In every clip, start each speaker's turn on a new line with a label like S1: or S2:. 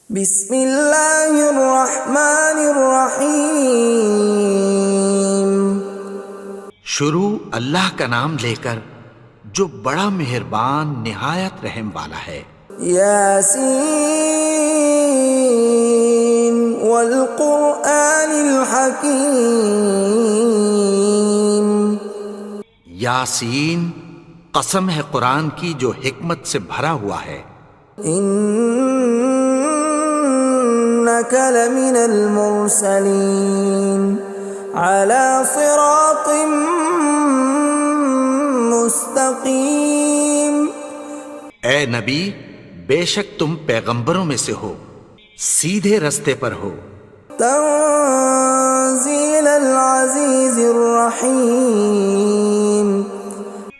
S1: بسم اللہ الرحمن الرحیم۔
S2: شروع اللہ کا نام لے کر جو بڑا مہربان نہایت رحم والا ہے۔
S1: یاسین والقرآن الحکیم۔
S2: یاسین، قسم ہے قرآن کی جو حکمت سے بھرا ہوا ہے۔
S1: انک لمن المرسلین علی صراط مستقیم۔
S2: اے نبی، بے شک تم پیغمبروں میں سے ہو، سیدھے رستے پر ہو۔
S1: تنزیل العزیز الرحیم۔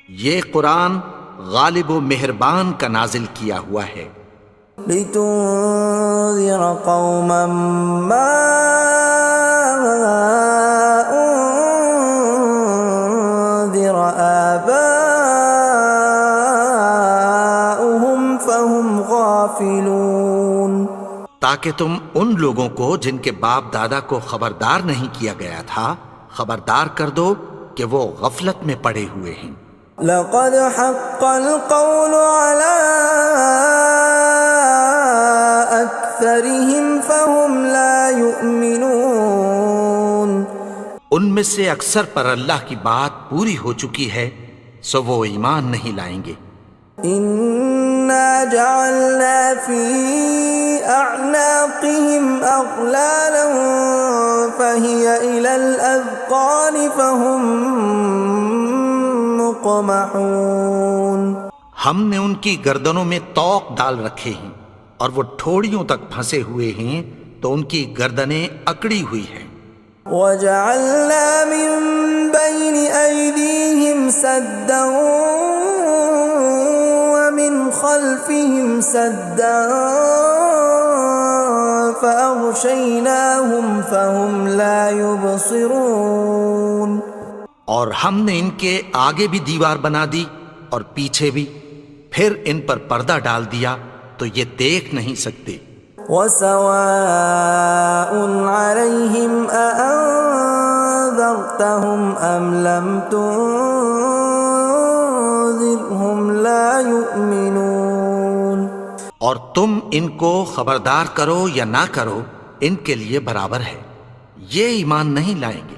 S2: یہ قرآن غالب و مہربان کا نازل کیا ہوا ہے۔
S1: لتنذر قوما ما انذر آباؤهم فهم غافلون۔
S2: تاکہ تم ان لوگوں کو جن کے باپ دادا کو خبردار نہیں کیا گیا تھا خبردار کر دو کہ وہ غفلت میں پڑے ہوئے ہیں۔
S1: لقد حق القول على أكثرهم فهم لا يؤمنون۔
S2: ان میں سے اکثر پر اللہ کی بات پوری ہو چکی ہے سو وہ ایمان نہیں لائیں گے۔
S1: إنا جعلنا في أعناقهم أغلالا فهي إلى الأذقان فهم مقمحون۔
S2: ہم نے ان کی گردنوں میں طوق ڈال رکھے ہیں اور وہ ٹھوڑیوں تک پھنسے ہوئے ہیں تو ان کی گردنیں اکڑی ہوئی ہیں۔
S1: وَجَعَلْنَا مِن بَيْنِ أَيْدِيهِمْ سَدًّا وَمِنْ خَلْفِهِمْ سَدًّا فَأَغْشَيْنَاهُمْ فَهُمْ لَا يُبْصِرُونَ۔ اور ہم نے ان کے آگے بھی دیوار بنا دی اور پیچھے بھی، پھر ان پر پردہ ڈال دیا تو یہ دیکھ نہیں سکتے۔ وَسَوَاءٌ عَلَيْهِمْ أَأَنذَرْتَهُمْ أَمْ لَمْ تُنذِرْهُمْ لَا يُؤْمِنُونَ۔
S2: اور تم ان کو خبردار کرو یا نہ کرو ان کے لیے برابر ہے، یہ ایمان نہیں لائیں گے۔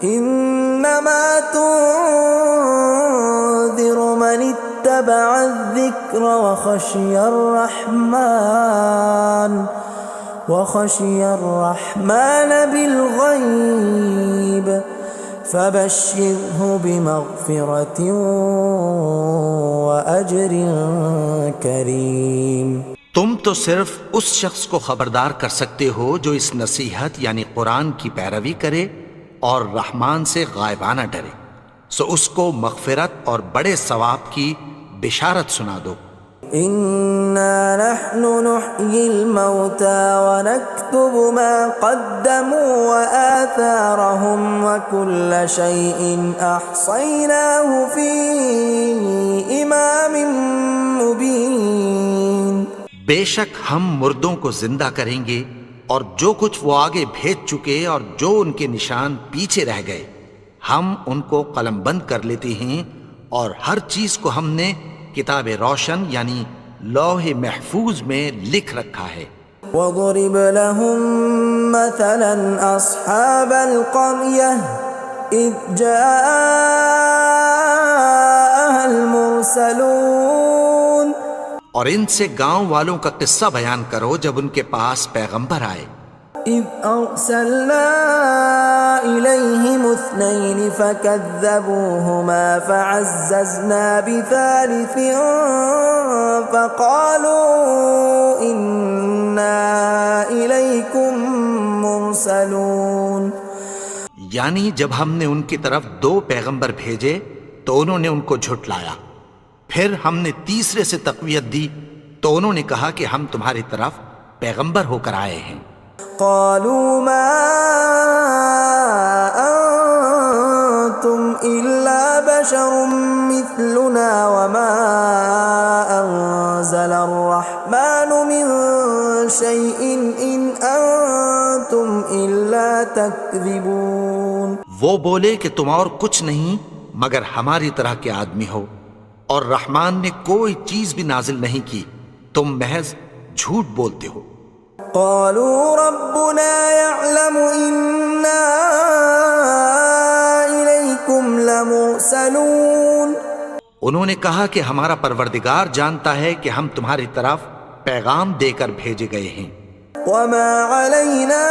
S1: انما تنذر من اتبع الذکر وخشی الرحمن بالغیب فبشرہ بمغفرۃ واجر کریم۔
S2: تم تو صرف اس شخص کو خبردار کر سکتے ہو جو اس نصیحت یعنی قرآن کی پیروی کرے اور رحمان سے غائبانہ ڈرے، سو اس کو مغفرت اور بڑے ثواب کی بشارت سنا دو۔
S1: اِنَّا نَحْنُ نُحْيِي الْمَوْتَى وَنَكْتُبُ مَا قَدَّمُوا وَآثَارَهُمْ وَكُلَّ شَيْءٍ أَحْصَيْنَاهُ فِي إِمَامٍ مُبِينٍ۔
S2: بے شک ہم مردوں کو زندہ کریں گے اور جو کچھ وہ آگے بھیج چکے اور جو ان کے نشان پیچھے رہ گئے ہم ان کو قلم بند کر لیتے ہیں، اور ہر چیز کو ہم نے کتاب روشن یعنی لوح محفوظ میں لکھ رکھا ہے۔
S1: وَضُرِبَ لَهُم مَّثَلًا أَصْحَابَ الْقَرْيَةِ إِذْ جَاءَهَا الْمُرْسَلُونَ۔
S2: اور ان سے گاؤں والوں کا قصہ بیان کرو جب ان کے پاس پیغمبر آئے۔
S1: إِذْ أَرْسَلْنَا إِلَيْهِمُ اثْنَيْنِ فَكَذَّبُوهُمَا فَعَزَّزْنَا بِثَالِثٍ فَقَالُوا إِنَّا إِلَيْكُمْ مُرْسَلُونَ۔
S2: یعنی جب ہم نے ان کی طرف 2 پیغمبر بھیجے تو انہوں نے ان کو جھٹلایا، پھر ہم نے تیسرے سے تقویت دی تو انہوں نے کہا کہ ہم تمہاری طرف پیغمبر ہو کر آئے ہیں۔
S1: قالوا ما انتم الا بشر مثلنا وما انزل الرحمن من
S3: شيء إن أنتم إلا تكذبون.
S1: وہ بولے کہ تم اور کچھ نہیں مگر ہماری طرح کے آدمی ہو، اور رحمان نے کوئی چیز بھی نازل نہیں کی، تم محض جھوٹ بولتے ہو.
S3: قالوا ربنا يعلم إنا إليكم لمرسلون.
S1: انہوں نے کہا کہ ہمارا پروردگار جانتا ہے کہ ہم تمہاری طرف پیغام دے کر بھیجے گئے ہیں.
S3: وما علينا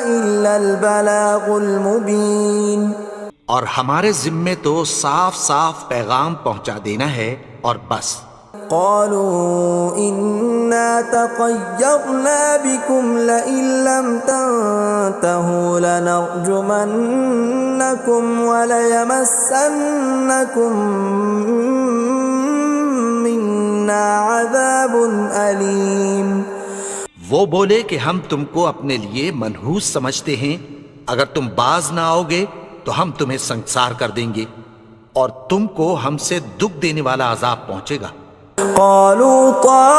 S3: إلا البلاغ المبين.
S1: اور ہمارے ذمے تو صاف صاف پیغام پہنچا دینا ہے اور بس.
S3: قالوا إنا تطيرنا بكم لئن لم تنتهوا لنرجمنكم وليمسنكم منا عذاب أليم.
S1: وہ بولے کہ ہم تم کو اپنے لیے منحوس سمجھتے ہیں، اگر تم باز نہ آؤ گے تو ہم تمہیں سنسار کر دیں گے اور تم کو ہم سے دکھ دینے والا عذاب پہنچے گا.
S3: قالوا طائركم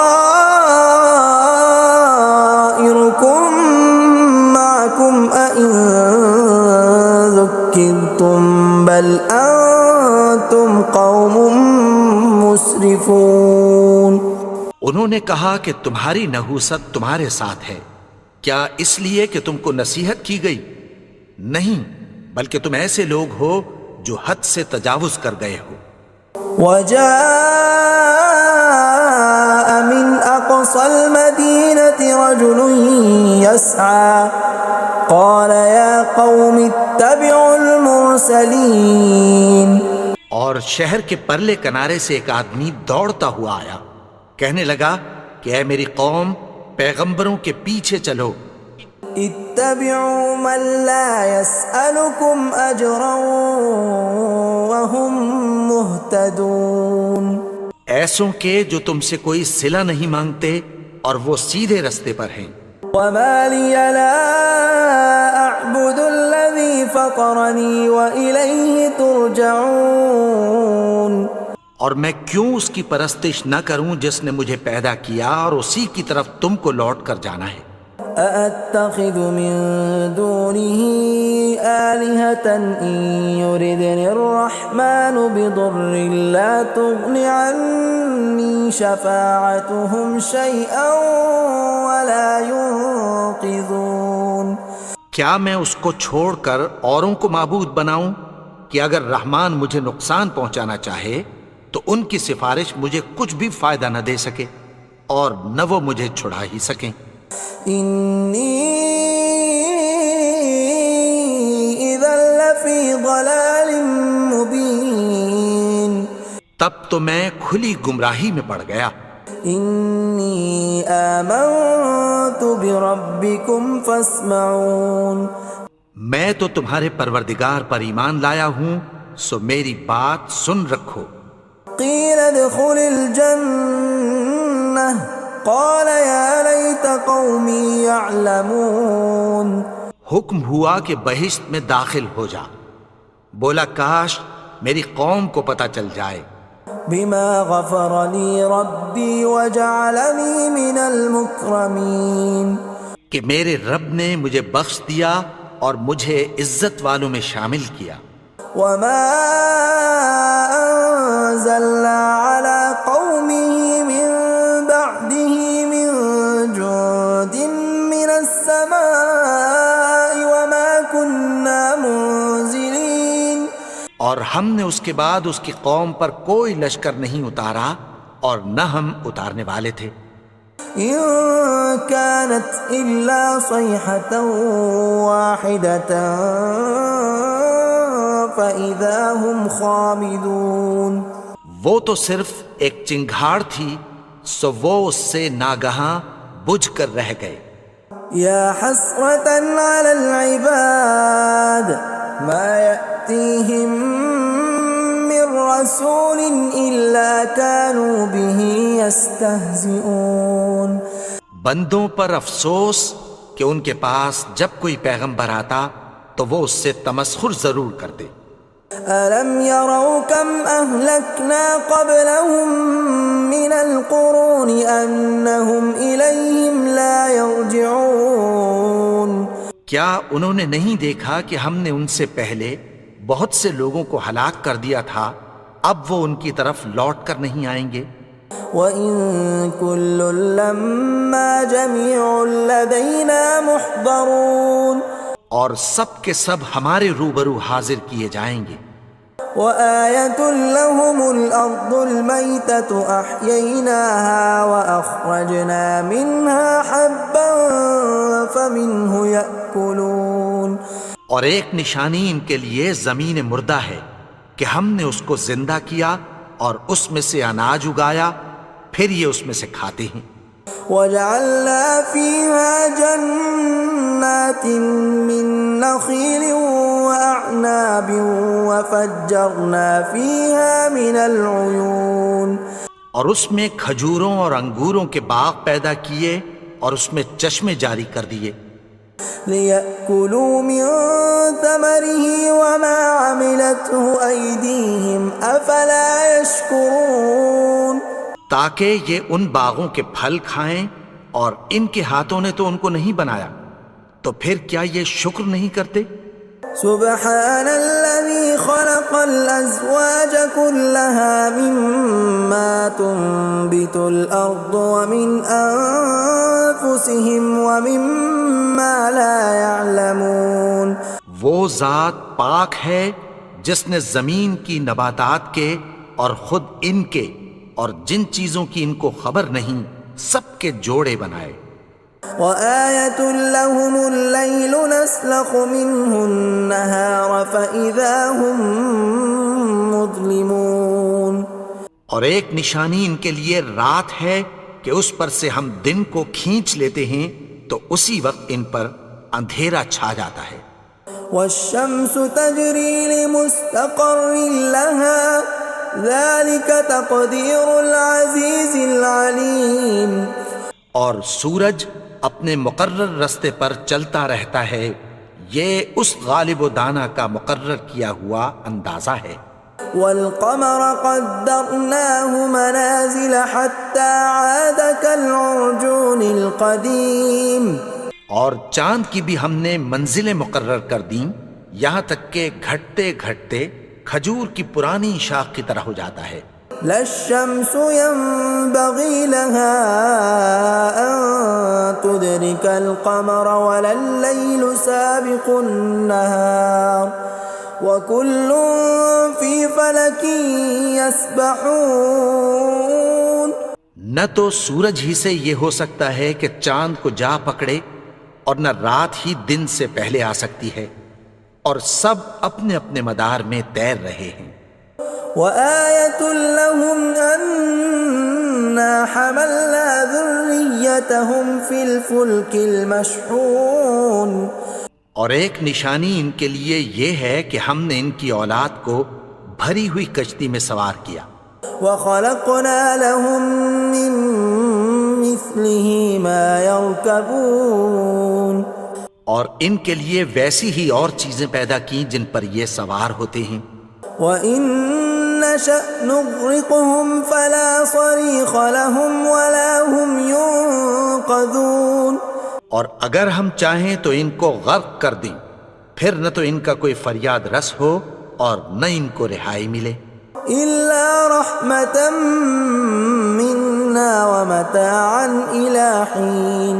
S3: معكم أئن ذكرتم بل أنتم قوم مسرفون.
S1: انہوں نے کہا کہ تمہاری نحوست تمہارے ساتھ ہے، کیا اس لیے کہ تم کو نصیحت کی گئی؟ نہیں، بلکہ تم ایسے لوگ ہو جو حد سے تجاوز کر گئے ہو.
S3: وجاء من أقصى المدينة رجل يسعى قال يا قوم اتبعوا المرسلين.
S1: اور شہر کے پرلے کنارے سے ایک آدمی دوڑتا ہوا آیا، کہنے لگا کہ اے میری قوم، پیغمبروں کے پیچھے چلو.
S3: اتبعوا من لا يسألكم أجرا وهم مهتدون.
S1: ایسوں کے جو تم سے کوئی صلہ نہیں مانگتے اور وہ سیدھے رستے پر ہیں.
S3: وما لي لا أعبد الذي فطرني وإليه ترجعون.
S1: اور میں کیوں اس کی پرستش نہ کروں جس نے مجھے پیدا کیا اور اسی کی طرف تم کو لوٹ کر جانا ہے.
S3: أأتخذ من دونه آلهة إن يردني الرحمن بضر لا تغن عني شفاعتهم شيئا ولا ينقذون.
S1: کیا میں اس کو چھوڑ کر اوروں کو معبود بناؤں کہ اگر رحمان مجھے نقصان پہنچانا چاہے تو ان کی سفارش مجھے کچھ بھی فائدہ نہ دے سکے اور نہ وہ مجھے چھڑا ہی سکیں.
S3: إني إذا لفي ضلال مبين.
S1: تب تو میں کھلی گمراہی میں پڑ گیا.
S3: إني آمنت بربكم فاسمعون.
S1: میں تو تمہارے پروردگار پر ایمان لایا ہوں، سو میری بات سن رکھو.
S3: قيل ادخل الجنة قال يا ليت قومي يعلمون.
S1: حکم ہوا کہ بہشت میں داخل ہو جا. بولا کاش میری قوم کو پتہ چل جائے.
S3: بما غفر لي ربي وجعلني من المكرمين.
S1: کہ میرے رب نے مجھے بخش دیا اور مجھے عزت والوں میں شامل کیا.
S3: وما أنزلنا على قومه من بعده من جند من السماء وما كنا منزلين.
S1: اور ہم نے اس کے بعد اس کی قوم پر کوئی لشکر نہیں اتارا اور نہ ہم اتارنے والے تھے.
S3: إن كانت إلا صيحة واحدة فإذا هم خامدون.
S1: وہ تو صرف ایک چنگھاڑ تھی، سو وہ اس سے ناگہاں بجھ کر رہ گئے.
S3: يا حسرة على العباد ما يأتيهم من رسول إلا كانوا به يستهزئون.
S1: بندوں پر افسوس کہ ان کے پاس جب کوئی پیغمبر آتا تو وہ اس سے تمسخر ضرور کرتے.
S3: أَلَمْ يَرَوْا كَمْ أَهْلَكْنَا قَبْلَهُمْ مِنَ الْقُرُونِ أَنَّهُمْ إِلَيْهِمْ لَا يَرْجِعُونَ
S2: کیا انہوں نے نہیں دیکھا کہ ہم نے ان سے پہلے بہت سے لوگوں کو ہلاک کر دیا تھا، اب وہ ان کی طرف لوٹ کر نہیں آئیں گے؟
S3: وَإِن كُلٌّ لَّمَّا جَمِيعٌ لَّدَيْنَا مُحْضَرُونَ
S2: اور سب کے سب ہمارے روبرو حاضر کیے جائیں گے۔
S3: وَآيَةٌ لَّهُمُ الْأَرْضُ الْمَيْتَةُ أَحْيَيْنَاهَا وَأَخْرَجْنَا مِنْهَا حَبًّا فَمِنْهُ يَأْكُلُونَ
S2: اور ایک نشانی ان کے لیے زمین مردہ ہے کہ ہم نے اس کو زندہ کیا اور اس میں سے اناج اگایا، پھر یہ اس میں سے کھاتے ہیں۔
S3: وَجَعَلْنَا فِيهَا جَنَّاتٍ مِّن نَّخِيلٍ وَأَعْنَابٍ وَفَجَّرْنَا فِيهَا مِنَ الْعُيُونِ
S2: اور اس میں کھجوروں اور انگوروں کے باغ پیدا کیے اور اس میں چشمے جاری کر دیے،
S3: لِيَأْكُلُوا مِن ثَمَرِهِ وَمَا عَمِلَتْهُ أَيْدِيهِمْ أَفَلَا يَشْكُرُونَ
S2: تاکہ یہ ان باغوں کے پھل کھائیں، اور ان کے ہاتھوں نے تو ان کو نہیں بنایا، تو پھر کیا یہ شکر نہیں کرتے؟
S3: سبحان الذي خلق الأزواج كلها مما تنبت الأرض ومن أنفسهم ومما لا يعلمون
S2: وہ ذات پاک ہے جس نے زمین کی نباتات کے اور خود ان کے اور جن چیزوں کی ان کو خبر نہیں سب کے جوڑے بنائے۔
S3: وَآيَةٌ لَّهُمُ اللَّيْلُ نَسْلَخُ مِنْهُ النَّهَارَ فَإِذَا هُمْ مُظْلِمُونَ
S2: اور ایک نشانی ان کے لیے رات ہے کہ اس پر سے ہم دن کو کھینچ لیتے ہیں تو اسی وقت ان پر اندھیرا چھا جاتا ہے۔
S3: وَالشَّمْسُ تَجْرِي لِمُسْتَقَرٍّ لَّهَا ذَلِكَ تَقْدِيرُ الْعَزِيزِ الْعَلِيمِ
S2: اور سورج اپنے مقرر رستے پر چلتا رہتا ہے، یہ اس غالب و دانا کا مقرر کیا ہوا اندازہ ہے۔
S3: وَالْقَمَرَ قَدَّرْنَاهُ مَنَازِلَ حَتَّى عَادَ كَالْعُرْجُونِ الْقَدِيمِ
S2: اور چاند کی بھی ہم نے منزلیں مقرر کر دیں، یہاں تک کہ گھٹتے گھٹتے کھجور کی پرانی شاخ کی طرح ہو جاتا ہے۔
S3: لا الشمس ينبغي لها أن تدرك القمر ولا الليل سابق النهار وكل في فلك يسبحون
S2: نہ تو سورج ہی سے یہ ہو سکتا ہے کہ چاند کو جا پکڑے، اور نہ رات ہی دن سے پہلے آ سکتی ہے، اور سب اپنے اپنے مدار میں تیر رہے ہیں۔
S3: وَآيَةٌ لَّهُمْ أَنَّا حَمَلْنَا ذُرِّيَّتَهُمْ فِي الْفُلْكِ الْمَشْحُونِ
S2: اور ایک نشانی ان کے لیے یہ ہے کہ ہم نے ان کی اولاد کو بھری ہوئی کشتی میں سوار کیا۔
S3: وَخَلَقْنَا لَهُم مِّن مِّثْلِهِ مَا يَرْكَبُونَ
S2: اور ان کے لیے ویسی ہی اور چیزیں پیدا کی جن پر یہ سوار ہوتے ہیں۔
S3: وَإِن نَّشَأْ نُغْرِقْهُمْ فَلَا صَرِيخَ لَهُمْ وَلَا هُمْ يُنقَذُونَ
S2: اور اگر ہم چاہیں تو ان کو غرق کر دیں، پھر نہ تو ان کا کوئی فریاد رس ہو اور نہ ان کو رہائی ملے۔
S3: إِلَّا رَحْمَةً مِّنَّا وَمَتَاعًا إِلَىٰ حِينٍ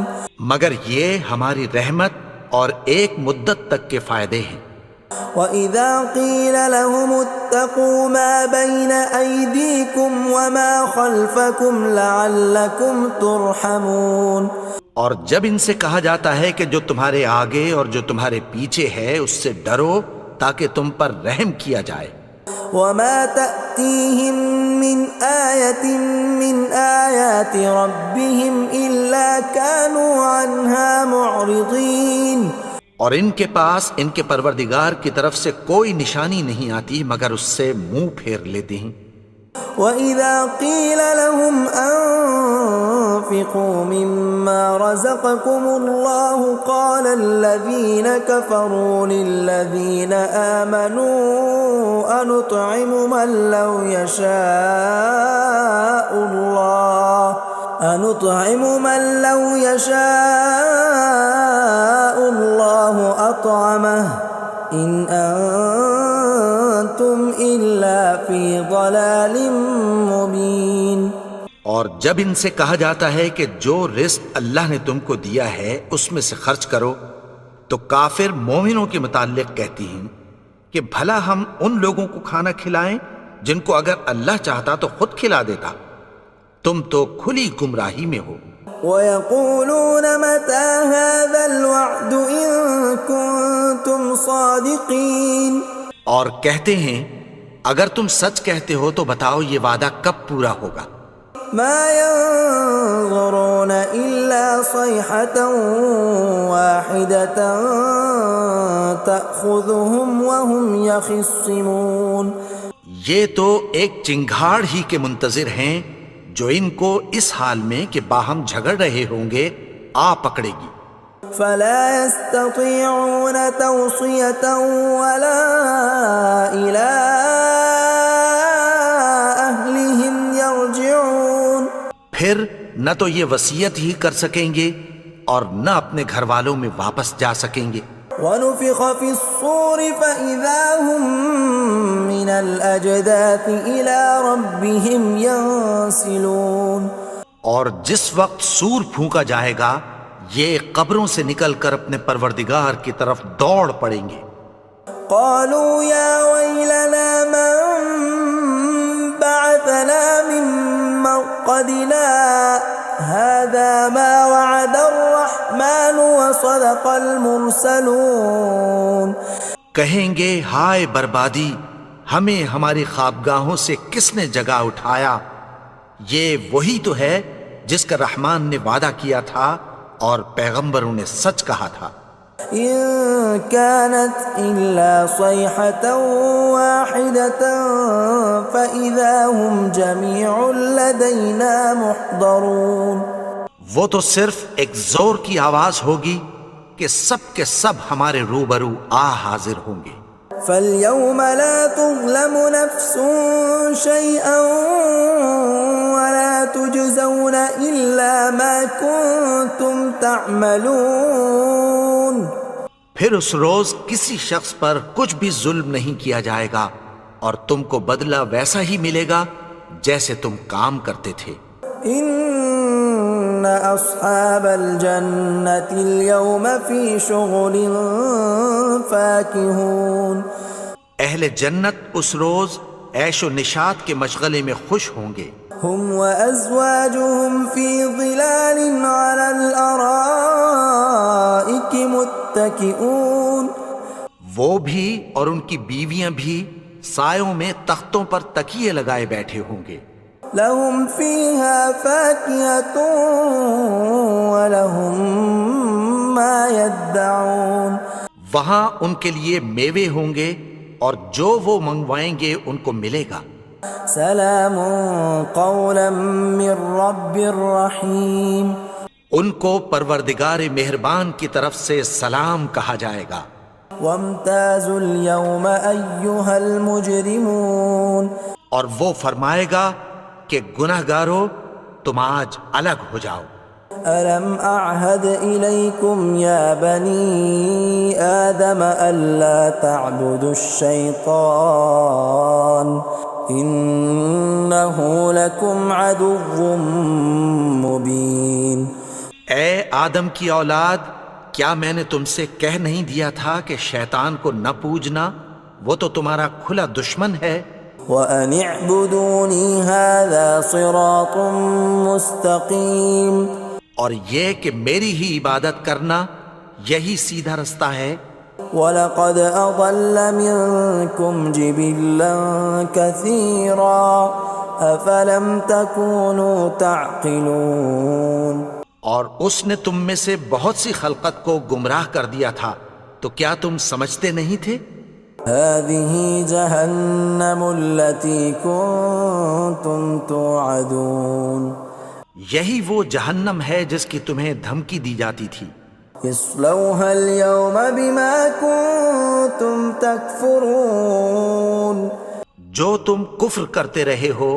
S2: مگر یہ ہماری رحمت اور ایک مدت تک کے فائدے ہیں۔
S3: وَإِذَا قِيلَ لَهُمُ اتَّقُوا مَا بَيْنَ أَيْدِيكُمْ وَمَا خَلْفَكُمْ لَعَلَّكُمْ تُرْحَمُونَ
S2: اور جب ان سے کہا جاتا ہے کہ جو تمہارے آگے اور جو تمہارے پیچھے ہے اس سے ڈرو تاکہ تم پر رحم کیا جائے۔
S3: وَمَا تَأْتِيهِم مِّنْ آيَةٍ مِّنْ آيَاتِ رَبِّهِمْ إِلَّا كَانُوا عَنْهَا مُعْرِضِينَ
S2: اور ان کے پاس ان کے پروردگار کی طرف سے کوئی نشانی نہیں آتی مگر اس سے منہ پھیر لیتے ہیں۔
S3: وَإِذَا قِيلَ لَهُمْ أَنفِقُوا مِمَّا رَزَقَكُمُ اللَّهُ قَالَ الَّذِينَ كَفَرُوا لِلَّذِينَ آمَنُوا أَنُطْعِمُ مَن لَّوْ يَشَاءُ اللَّهُ أَطْعَمَهُ إِنْ أَنْتُمْ إِلَّا فِي ضَلَالٍ مُبِينٍ۔
S2: اور جب ان سے کہا جاتا ہے کہ جو رزق اللہ نے تم کو دیا ہے اس میں سے خرچ کرو، تو کافر مومنوں کے متعلق کہتی ہیں کہ بھلا ہم ان لوگوں کو کھانا کھلائیں جن کو اگر اللہ چاہتا تو خود کھلا دیتا، تم تو کھلی گمراہی میں ہو۔
S3: وَيَقُولُونَ مَتَى هَذَا الْوَعْدُ إِن كُنتُمْ صَادِقِينَ،
S2: اور کہتے ہیں اگر تم سچ کہتے ہو تو بتاؤ یہ وعدہ کب پورا ہوگا۔
S3: مَا يَنظُرُونَ إِلَّا صَيْحَةً وَاحِدَةً تَأْخُذُهُمْ وَهُمْ يَخِصِّمُونَ،
S2: یہ تو ایک چنگھاڑ ہی کے منتظر ہیں جو ان کو اس حال میں کہ باہم جھگڑ رہے ہوں گے آ پکڑے گی۔
S3: فَلَا يَسْتَطِيعُونَ تَوْصِيَةً وَلَا إِلَىٰ أَهْلِهِمْ يَرْجِعُونَ،
S2: پھر نہ تو یہ وصیت ہی کر سکیں گے اور نہ اپنے گھر والوں میں واپس جا سکیں گے۔
S3: وَنُفِخَ فِي الصُّورِ فَإِذَا هُم مِّنَ الْأَجْدَاثِ إِلَىٰ رَبِّهِمْ يَنسِلُونَ،
S2: اور جس وقت سور پھونکا جائے گا یہ قبروں سے نکل کر اپنے پروردگار کی طرف دوڑ پڑیں گے۔
S3: قَالُوا يَا وَيْلَنَا مَن بَعَثَنَا مِن مَّرْقَدِنَا هَٰذَا مَا وَعَدَ الرَّحْمَٰنُ وَصَدَقَ الْمُرْسَلُونَ،
S2: کہیں گے ہائے بربادی، ہمیں ہماری خوابگاہوں سے کس نے جگا اٹھایا، یہ وہی تو ہے جس کا رحمان نے وعدہ کیا تھا اور پیغمبروں نے سچ کہا تھا۔
S3: إِن كَانَتْ إِلَّا صَيْحَةً وَاحِدَةً فَإِذَا هُمْ جَمِيعٌ لَدَيْنَا مُحْضَرُونَ، وہ
S2: تو صرف ایک زور کی آواز ہوگی کہ سب کے سب ہمارے روبرو آ حاضر ہوں گے۔
S3: فَالْيَوْمَ لَا تُظْلَمُ نَفْسٌ شَيْئًا وَلَا تُجْزَوْنَ إِلَّا مَا كُنتُمْ تَعْمَلُونَ،
S2: پھر اس روز کسی شخص پر کچھ بھی ظلم نہیں کیا جائے گا اور تم کو بدلہ ویسا ہی ملے گا جیسے تم کام کرتے تھے۔
S3: إِنَّ أَصْحَابَ الْجَنَّةِ الْيَوْمَ فِي شُغُلٍ فَاكِهُونَ،
S2: اہل جنت اس روز عیش و نشاط کے مشغلے میں خوش ہوں گے۔
S3: هُمْ وَأَزْوَاجُهُمْ فِي ظِلَالٍ عَلَى الْأَرَائِكِ مُتَّكِئُونَ،
S2: وہ بھی اور ان کی بیویاں بھی سایوں میں تختوں پر تکیے لگائے بیٹھے ہوں گے۔
S3: لَهُمْ فِيهَا فَاكِهَةٌ وَلَهُمْ مَا يَدَّعُونَ،
S2: وہاں ان کے لیے میوے ہوں گے اور جو وہ منگوائیں گے ان کو ملے گا۔
S3: سلام قولا من رب رحیم،
S2: ان کو پروردگار مہربان کی طرف سے سلام کہا جائے گا۔
S3: وامتازوا اليوم ایھا المجرمون،
S2: اور وہ فرمائے گا کہ گنہگارو تم آج الگ ہو جاؤ۔
S3: ألم أعهد إليكم يا بني آدم ألا تعبدوا الشيطان إنه لكم عدو مبين۔
S2: اے آدم کی اولاد، کیا میں نے تم سے کہہ نہیں دیا تھا کہ شیطان کو نہ پوجنا، وہ تو تمہارا کھلا دشمن ہے۔
S3: وَأَنِ اعْبُدُونِي هَذَا صِرَاطٌ مُسْتَقِيمٌ،
S2: اور یہ کہ میری ہی عبادت کرنا یہی سیدھا رستہ ہے۔
S3: وَلَقَدْ أَضَلَّ مِنكُمْ جِبِلًّا كَثِيرًا أَفَلَمْ تَكُونُوا تَعْقِلُونَ،
S2: اور اس نے تم میں سے بہت سی خلقت کو گمراہ کر دیا تھا، تو کیا تم سمجھتے نہیں تھے؟
S3: هذه جهنم التي كنتم توعدون
S1: یہی وہ جہنم ہے جس کی تمہیں دھمکی دی جاتی تھی.
S3: اصلوها اليوم بما كنتم تكفرون
S1: جو تم کفر کرتے رہے ہو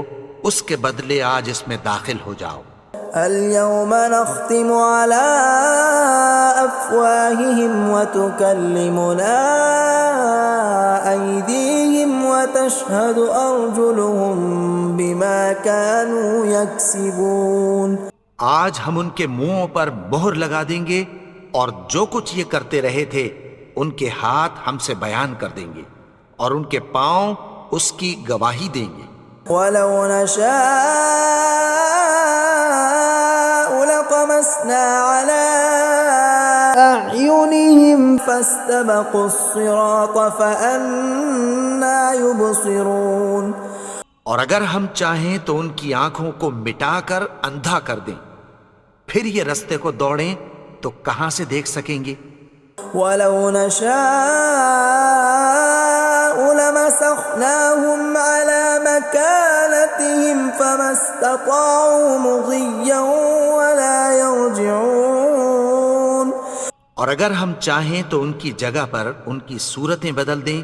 S1: اس کے بدلے آج اس میں داخل ہو جاؤ.
S3: اليوم نختم على أفواههم وتكلمنا أيديهم وتشهد أرجلهم بما كانوا يكسبون.
S1: آج ہم ان کے منہوں پر مہر لگا دیں گے اور جو کچھ یہ کرتے رہے تھے ان کے ہاتھ ہم سے بیان کر دیں گے اور ان کے پاؤں اس کی گواہی دیں گے.
S3: ولو نشاء لطمسنا على أعينهم فاستبقوا الصراط فأنى يبصرون.
S1: اور اگر ہم چاہیں تو ان کی آنکھوں کو مٹا کر اندھا کر دیں، پھر یہ رستے کو دوڑیں تو کہاں سے دیکھ سکیں گے.
S3: ولو نشاء لمسخناهم على مكانتهم فما استطاعوا مضيا ولا يرجعون.
S1: اور اگر ہم چاہیں تو ان کی جگہ پر ان کی صورتیں بدل دیں،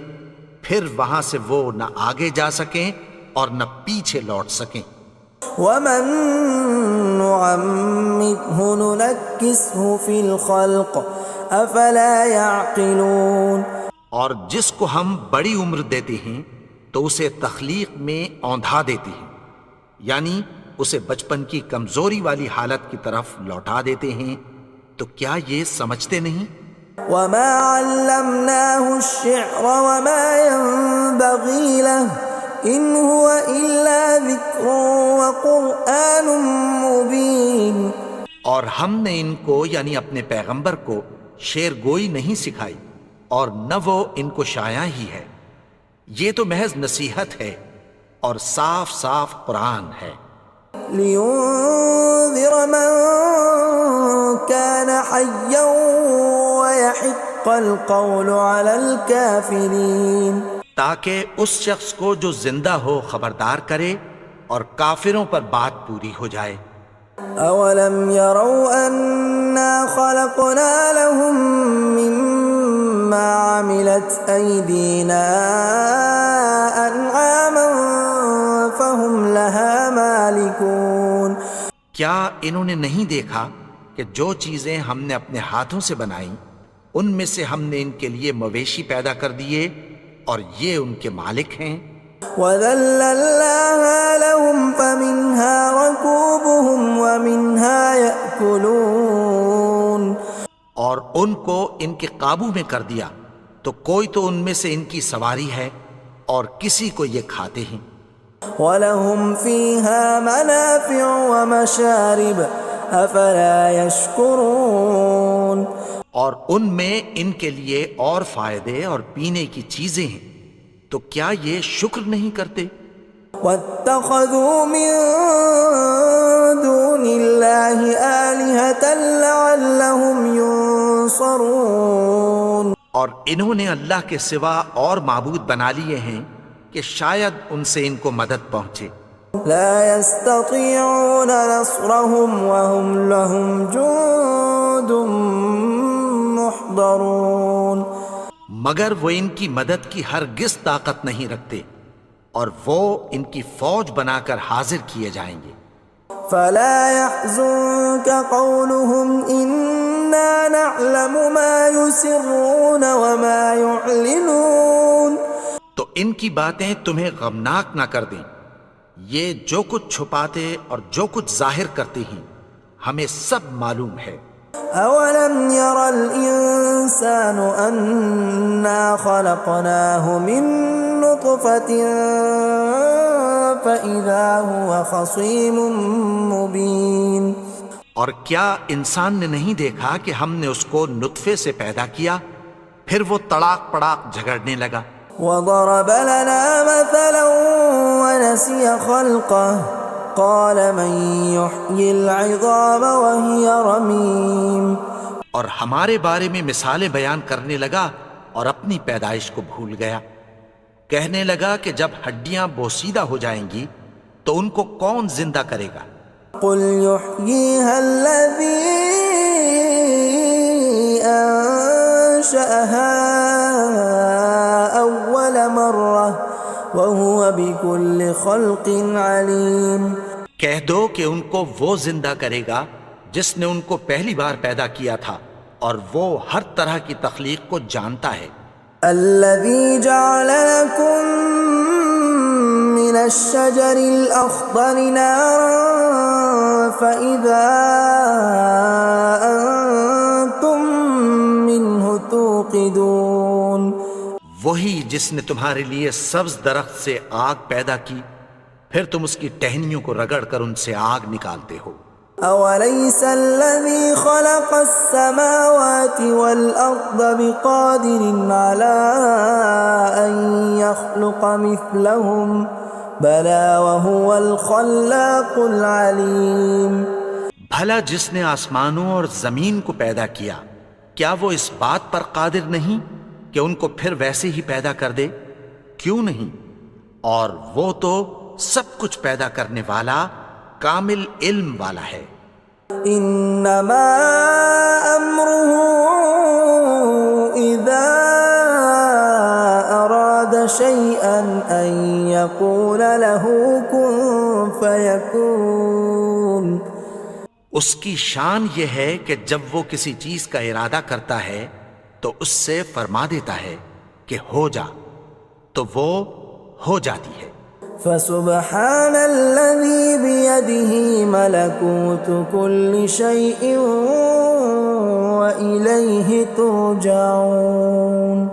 S1: پھر وہاں سے وہ نہ آگے جا سکیں اور نہ پیچھے لوٹ سکیں.
S3: ومن نعمره ننكسه في الخلق افلا يعقلون.
S1: اور جس کو ہم بڑی عمر دیتے ہیں تو اسے تخلیق میں اوندھا دیتے ہیں، یعنی اسے بچپن کی کمزوری والی حالت کی طرف لوٹا دیتے ہیں. تو کیا یہ سمجھتے نہیں؟
S3: وما علمناه الشعر وما ينبغي له ان هو الا ذکر وقرآن مبین.
S1: اور ہم نے ان کو یعنی اپنے پیغمبر کو شعر گوئی نہیں سکھائی اور نہ وہ ان کو شایع ہی ہے، یہ تو محض نصیحت ہے اور صاف صاف قرآن ہے.
S3: لينذر من كان حيا ويحق القول على الكافرين.
S1: تاکہ اس شخص کو جو زندہ ہو خبردار کرے اور کافروں پر بات پوری ہو جائے.
S3: اولم يروا انا خلقنا لهم مما عملت ايدينا انعاما فهم لها مالكون.
S1: کیا انہوں نے نہیں دیکھا کہ جو چیزیں ہم نے اپنے ہاتھوں سے بنائیں ان میں سے ہم نے ان کے لیے مویشی پیدا کر دیے اور یہ ان کے مالک ہیں.
S3: وَذَلَّلْنَاهَا لَهُمْ فَمِنْهَا رَكُوبُهُمْ وَمِنْهَا يَأْكُلُونَ.
S1: اور ان کو ان کے قابو میں کر دیا تو کوئی تو ان میں سے ان کی سواری ہے اور کسی کو یہ کھاتے ہیں.
S3: وَلَهُمْ فِيهَا مَنَافِعُ وَمَشَارِبُ أَفَلَا يَشْكُرُونَ.
S1: اور ان میں ان کے لیے اور فائدے اور پینے کی چیزیں ہیں، تو کیا یہ شکر نہیں کرتے؟
S3: وَاتَّخَذُوا مِن دُونِ اللَّهِ آلِهَةً لَعَلَّهُمْ يُنصَرُونَ.
S1: اور انہوں نے اللہ کے سوا اور معبود بنا لیے ہیں کہ شاید ان سے ان کو مدد پہنچے.
S3: لا يستطيعون نصرهم وهم لهم جند محضرون.
S1: مگر وہ ان کی مدد کی ہرگز طاقت نہیں رکھتے اور وہ ان کی فوج بنا کر حاضر کیے جائیں گے.
S3: فلا يحزنك قولهم إنا نعلم ما يسرون وما يعلنون.
S1: تو ان کی باتیں تمہیں غمناک نہ کر دیں، یہ جو کچھ چھپاتے اور جو کچھ ظاہر کرتے ہیں ہمیں سب معلوم ہے.
S3: أولم ير الإنسان أنا خلقناه من نطفة فإذا هو خصيم مبين.
S1: اور کیا انسان نے نہیں دیکھا کہ ہم نے اس کو نطفے سے پیدا کیا پھر وہ تڑاک پڑاک جھگڑنے لگا.
S3: وضرب لنا مثلا ونسي خلقه قال من يحيي العظام وهي رميم.
S1: اور ہمارے بارے میں مثالیں بیان کرنے لگا اور اپنی پیدائش کو بھول گیا. کہنے لگا کہ جب ہڈیاں بوسیدہ ہو جائیں گی تو ان کو کون زندہ کرے گا؟
S3: قل يحييها الذي أنشأها أول مرة وهو بكل خلق عليم۔
S1: کہہ دو کہ ان کو وہ زندہ کرے گا جس نے ان کو پہلی بار پیدا کیا تھا اور وہ ہر طرح کی تخلیق کو جانتا ہے۔
S3: الذي جعل لكم من الشجر الأخضر نارا فإذا أنتم منه توقدون۔
S1: وہی جس نے تمہارے لیے سبز درخت سے آگ پیدا کی، پھر تم اس کی ٹہنیوں کو رگڑ کر ان سے آگ نکالتے ہو۔
S3: أوليس الذي خلق السماوات والأرض بقادر على أن يخلق مثلهم بلى وهو الخلاق العليم۔
S1: بھلا جس نے آسمانوں اور زمین کو پیدا کیا، کیا وہ اس بات پر قادر نہیں کہ ان کو پھر ویسے ہی پیدا کر دے؟ کیوں نہیں؟ اور وہ تو سب کچھ پیدا کرنے والا، کامل علم والا ہے۔
S3: انما امره اذا اراد شيئا ان يقول له كن فيكون۔
S1: اس کی شان یہ ہے کہ جب وہ کسی چیز کا ارادہ کرتا ہے تو اس سے فرما دیتا ہے کہ ہو جا، تو وہ ہو جاتی ہے۔
S3: فسبحان الذي بيده ملكوت كل شيء وإليه ترجعون۔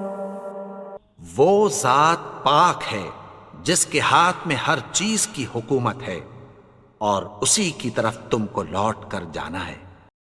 S1: وہ ذات پاک ہے جس کے ہاتھ میں ہر چیز کی حکومت ہے اور اسی کی طرف تم کو لوٹ کر جانا ہے۔